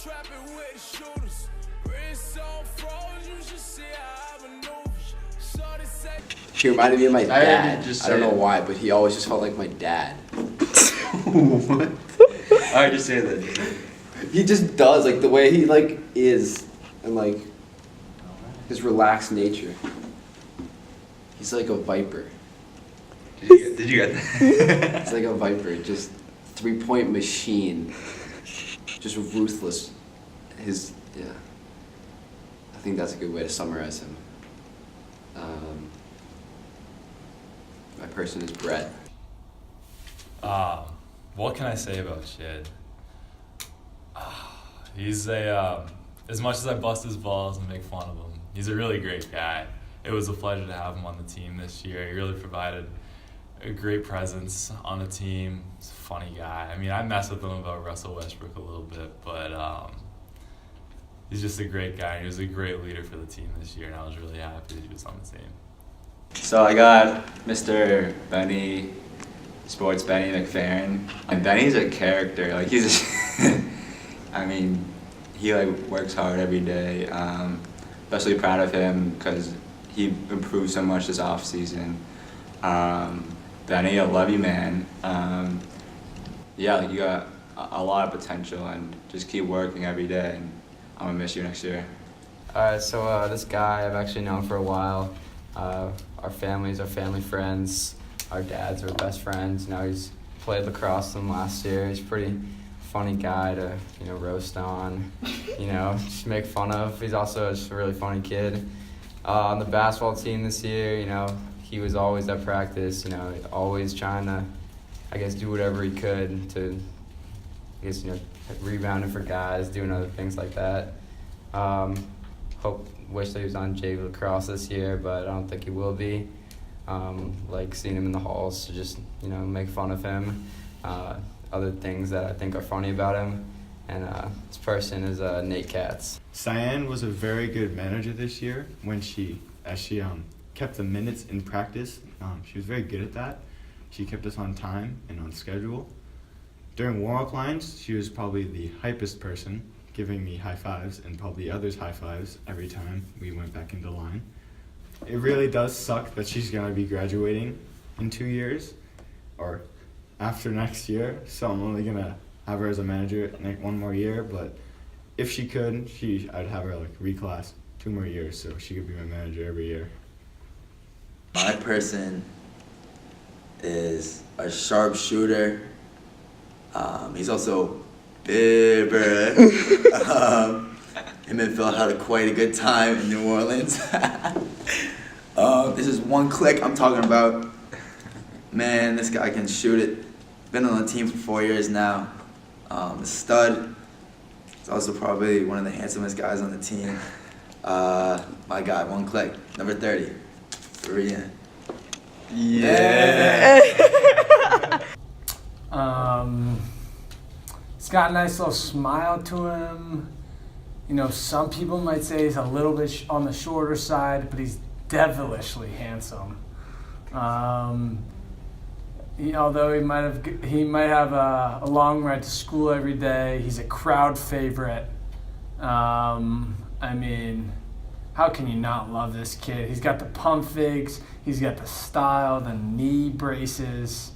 trapping with the shooters. Wrist on froze, you should see how I maneuver. Shorty say. She reminded me of my dad. I don't know it. why, but he always just felt like my dad. What? Alright, just say that. He just does, like the way he like is, and like his relaxed nature. He's like a viper. Did you get that? It's like a viper, just 3-point machine, just ruthless. Yeah. I think that's a good way to summarize him. My person is Brett. What can I say about Shid? He's as much as I bust his balls and make fun of him, he's a really great guy. It was a pleasure to have him on the team this year. He really provided a great presence on the team. He's a funny guy. I mean, I mess with him about Russell Westbrook a little bit, but he's just a great guy. He was a great leader for the team this year, and I was really happy that he was on the team. So I got Mr. Benny, Sports Benny McFerrin, and Benny's a character. Like he's, I mean, he like works hard every day. Especially proud of him because he improved so much this off season. Benny, I love you, man. Yeah, like you got a lot of potential, and just keep working every day. And I'm gonna miss you next year. Alright, so this guy I've actually known for a while. Our families are family friends. Our dads are best friends. You know, he's played lacrosse with them last year. He's a pretty funny guy to, roast on, just make fun of. He's also just a really funny kid. On the basketball team this year, he was always at practice, always trying to, do whatever he could to, rebounding for guys, doing other things like that. Wish that he was on JV lacrosse this year, but I don't think he will be. Like seeing him in the halls to just, make fun of him. Other things that I think are funny about him. And this person is Nate Katz. Cyan was a very good manager this year when she kept the minutes in practice. She was very good at that. She kept us on time and on schedule. During warm-up lines, she was probably the hypest person, giving me high fives and probably others high fives every time we went back into line. It really does suck that she's going to be graduating in 2 years or after next year, so I'm only going to have her as a manager one more year, but if she could, I'd have her reclass 2 more years so she could be my manager every year. My person is a sharpshooter. He's also bigger. Him and Phil had quite a good time in New Orleans. This is one click I'm talking about. Man, this guy can shoot it. Been on the team for 4 years now. A stud. He's also probably one of the handsomest guys on the team. My guy, one click, number 30. 3 in. Yeah. He's got a nice little smile to him. Some people might say he's a little bit on the shorter side, but he's devilishly handsome. Although he might have a long ride to school every day. He's a crowd favorite. How can you not love this kid? He's got the pump fakes. He's got the style, the knee braces,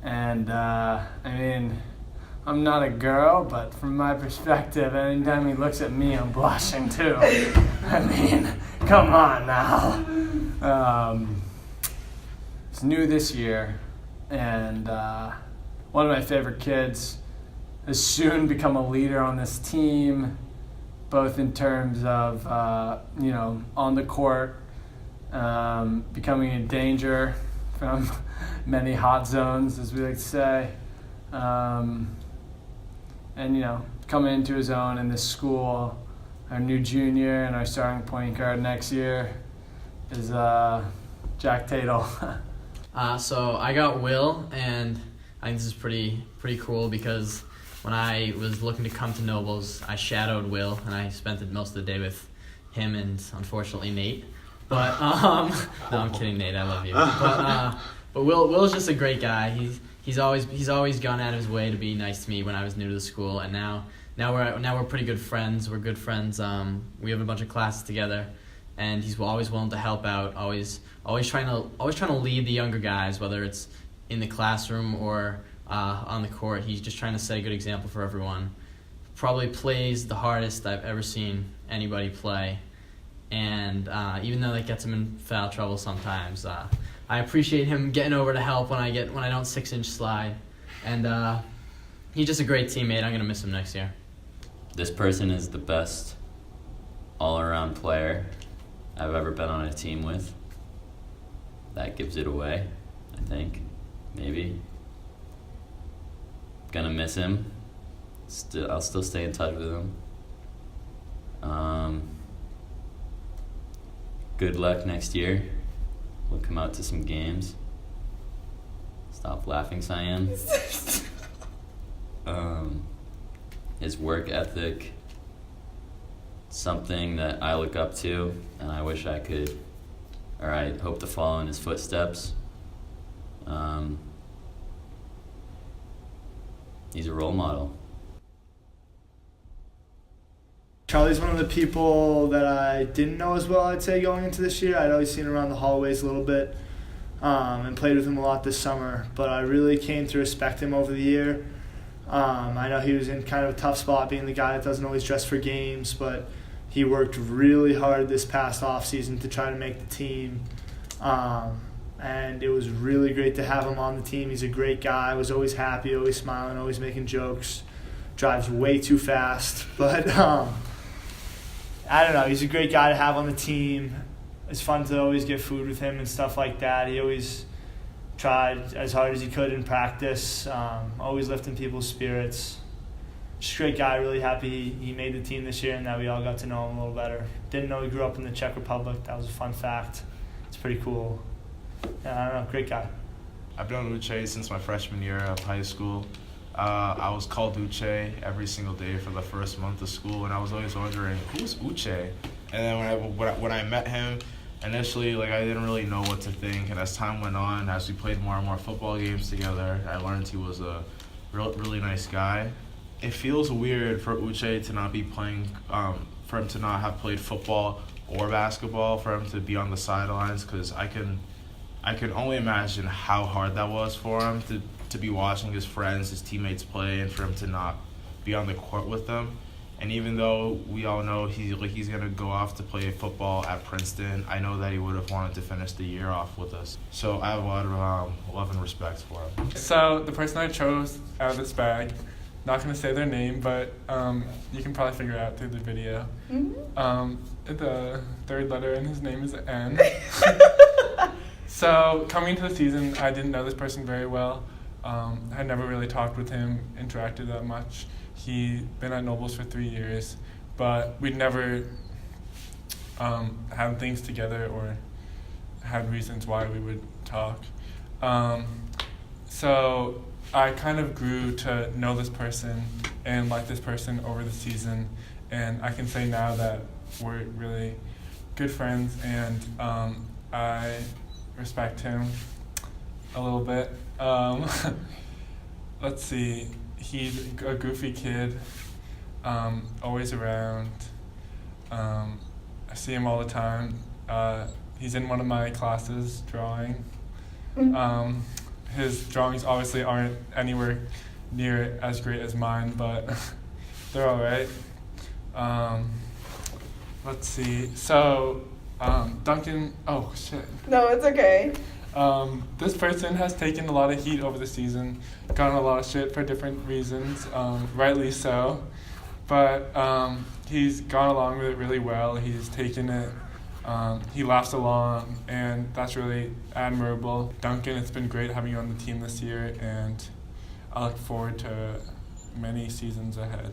and I'm not a girl, but from my perspective, anytime he looks at me, I'm blushing too. Come on now. It's new this year, and one of my favorite kids has soon become a leader on this team, both in terms of, on the court, becoming a danger from many hot zones, as we like to say. And coming into his own in this school. Our new junior and our starting point guard next year is Jack Tatel. So I got Will, and I think this is pretty cool because when I was looking to come to Nobles, I shadowed Will, and I spent most of the day with him and unfortunately Nate. But no, I'm kidding, Nate. I love you. But Will's just a great guy. he's always gone out of his way to be nice to me when I was new to the school, and now we're pretty good friends. We're good friends. We have a bunch of classes together, and he's always willing to help out. Always trying to lead the younger guys, whether it's in the classroom or on the court. He's just trying to set a good example for everyone. Probably plays the hardest I've ever seen anybody play, and even though that gets him in foul trouble sometimes, I appreciate him getting over to help when I don't 6-inch slide, and he's just a great teammate. I'm gonna miss him next year. This person is the best all-around player I've ever been on a team with. That gives it away, I think. Maybe. Gonna miss him. I'll still stay in touch with him. Good luck next year. We'll come out to some games. Stop laughing, Cyan. His work ethic, something that I look up to, and I wish I could, or I hope to follow in his footsteps. He's a role model. Charlie's one of the people that I didn't know as well, I'd say, going into this year. I'd always seen him around the hallways a little bit and played with him a lot this summer, but I really came to respect him over the year. I know he was in kind of a tough spot being the guy that doesn't always dress for games, but he worked really hard this past offseason to try to make the team. And it was really great to have him on the team. He's a great guy, was always happy, always smiling, always making jokes, drives way too fast. But I don't know, he's a great guy to have on the team. It's fun to always get food with him and stuff like that. He always tried as hard as he could in practice, always lifting people's spirits. Just a great guy, really happy he made the team this year and that we all got to know him a little better. Didn't know he grew up in the Czech Republic. That was a fun fact. It's pretty cool. Yeah, I don't know, great guy. I've known Uche since my freshman year of high school. I was called Uche every single day for the first month of school, and I was always wondering, who's Uche? And then when I met him, initially, I didn't really know what to think, and as time went on, as we played more and more football games together, I learned he was a really nice guy. It feels weird for Uche to not be playing, for him to not have played football or basketball, for him to be on the sidelines, because I can only imagine how hard that was for him to be watching his friends, his teammates play, and for him to not be on the court with them. And even though we all know he's going to go off to play football at Princeton, I know that he would have wanted to finish the year off with us. So I have a lot of love and respect for him. So the person I chose out of this bag, not going to say their name, but you can probably figure it out through the video. Mm-hmm. The third letter in his name is N. So coming into the season, I didn't know this person very well. I had never really talked with him, interacted that much. He'd been at Nobles for 3 years, but we'd never had things together or had reasons why we would talk. So I kind of grew to know this person and like this person over the season, and I can say now that we're really good friends, and I respect him a little bit. Let's see. He's a goofy kid, always around. I see him all the time. He's in one of my classes, drawing. His drawings obviously aren't anywhere near as great as mine, but they're all right. Let's see. So, Duncan, oh shit. No, it's okay. This person has taken a lot of heat over the season, gotten a lot of shit for different reasons, rightly so. But he's gone along with it really well. He's taken it. He laughs along, and that's really admirable. Duncan, it's been great having you on the team this year, and I look forward to many seasons ahead.